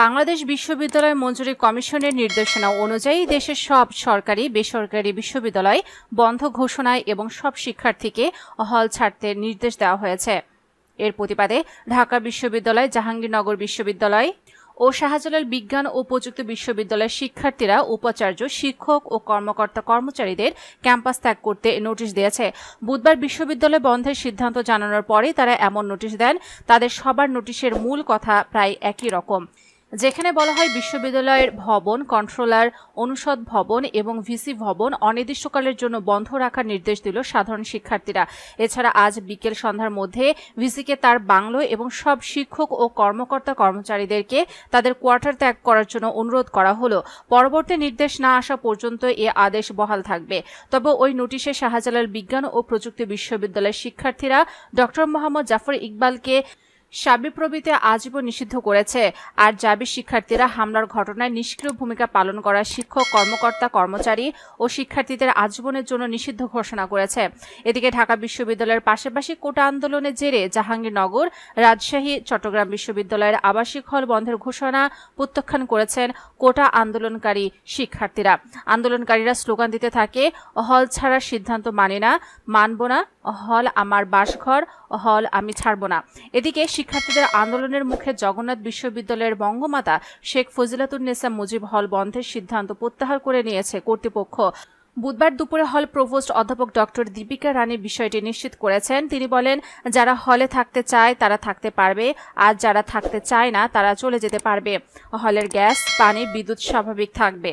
বাংলাদেশ বিশ্ববিদ্যালয় মঞ্জুরি কমিশনের নির্দেশনা অনুযায়ী দেশের সব সরকারি বেসরকারি বিশ্ববিদ্যালয় বন্ধ ঘোষণায় এবং সব শিক্ষার্থীকে হল ছাড়তে নির্দেশ দেওয়া হয়েছে। এর প্রতিবাদে ঢাকা বিশ্ববিদ্যালয়, জাহাঙ্গীরনগর বিশ্ববিদ্যালয় ও শাহজালাল বিজ্ঞান ও প্রযুক্তি বিশ্ববিদ্যালয়ের শিক্ষার্থীরা উপাচার্য, শিক্ষক ও কর্মচারীদের ক্যাম্পাস ত্যাগ করতে নোটিশ দিয়েছে। বুধবার বিশ্ববিদ্যালয় বন্ধের সিদ্ধান্ত জানানোর পরে তারা এমন নোটিশ দেন। তাদের সবার নোটিশের মূল কথা প্রায় একই রকম, যেখানে বলা হয় বিশ্ববিদ্যালয়ের ভবন, কন্ট্রোলার, অনুষদ ভবন এবং ভিসি ভবন অনির্দিষ্টকালের জন্য বন্ধ রাখার নির্দেশ দিল সাধারণ শিক্ষার্থীরা। এছাড়া আজ বিকেল সন্ধ্যার মধ্যে ভিসিকে তার বাংলো এবং সব শিক্ষক ও কর্মচারীদেরকে তাদের কোয়ার্টার ত্যাগ করার জন্য অনুরোধ করা হলো। পরবর্তী নির্দেশ না আসা পর্যন্ত এ আদেশ বহাল থাকবে। তবে ওই নোটিশে শাহজালাল বিজ্ঞান ও প্রযুক্তি বিশ্ববিদ্যালয়ের শিক্ষার্থীরা ডক্টর মোহাম্মদ জাফর ইকবালকে শাবিপ্রবিতে আজীবন নিষিদ্ধ করেছে। আর জাবি শিক্ষার্থীরা হামলার ঘটনায় নিষ্ক্রিয় ভূমিকা পালন করা শিক্ষক, কর্মচারী ও শিক্ষার্থীদের আজীবনের জন্য নিষিদ্ধ ঘোষণা করেছে। এদিকে ঢাকা বিশ্ববিদ্যালয়ের পাশাপাশি কোটা আন্দোলনের জেরে জাহাঙ্গীরনগর, রাজশাহী, চট্টগ্রাম বিশ্ববিদ্যালয়ের আবাসিক হল বন্ধের ঘোষণা প্রত্যাখ্যান করেছেন কোটা আন্দোলনকারী শিক্ষার্থীরা। আন্দোলনকারীরা স্লোগান দিতে থাকে, হল ছাড়ার সিদ্ধান্ত মানব না, হল আমার বাসঘর, হল আমি ছাড়ব না। এদিকে শিক্ষার্থীদের আন্দোলনের মুখে জগন্নাথ বিশ্ববিদ্যালয়ের বঙ্গমাতা শেখ ফজিলাতুন্নেসা মুজিব হল বন্ধের সিদ্ধান্ত প্রত্যাহার করে নিয়েছে কর্তৃপক্ষ। বুধবার দুপুরে হল প্রভোস্ট অধ্যাপক ডক্টর দীপিকা রানী বিষয়টি নিশ্চিত করেছেন। তিনি বলেন, যারা হলে থাকতে চায় তারা থাকতে পারবে, আর যারা থাকতে চায় না তারা চলে যেতে পারবে। হলের গ্যাস, পানি, বিদ্যুৎ স্বাভাবিক থাকবে।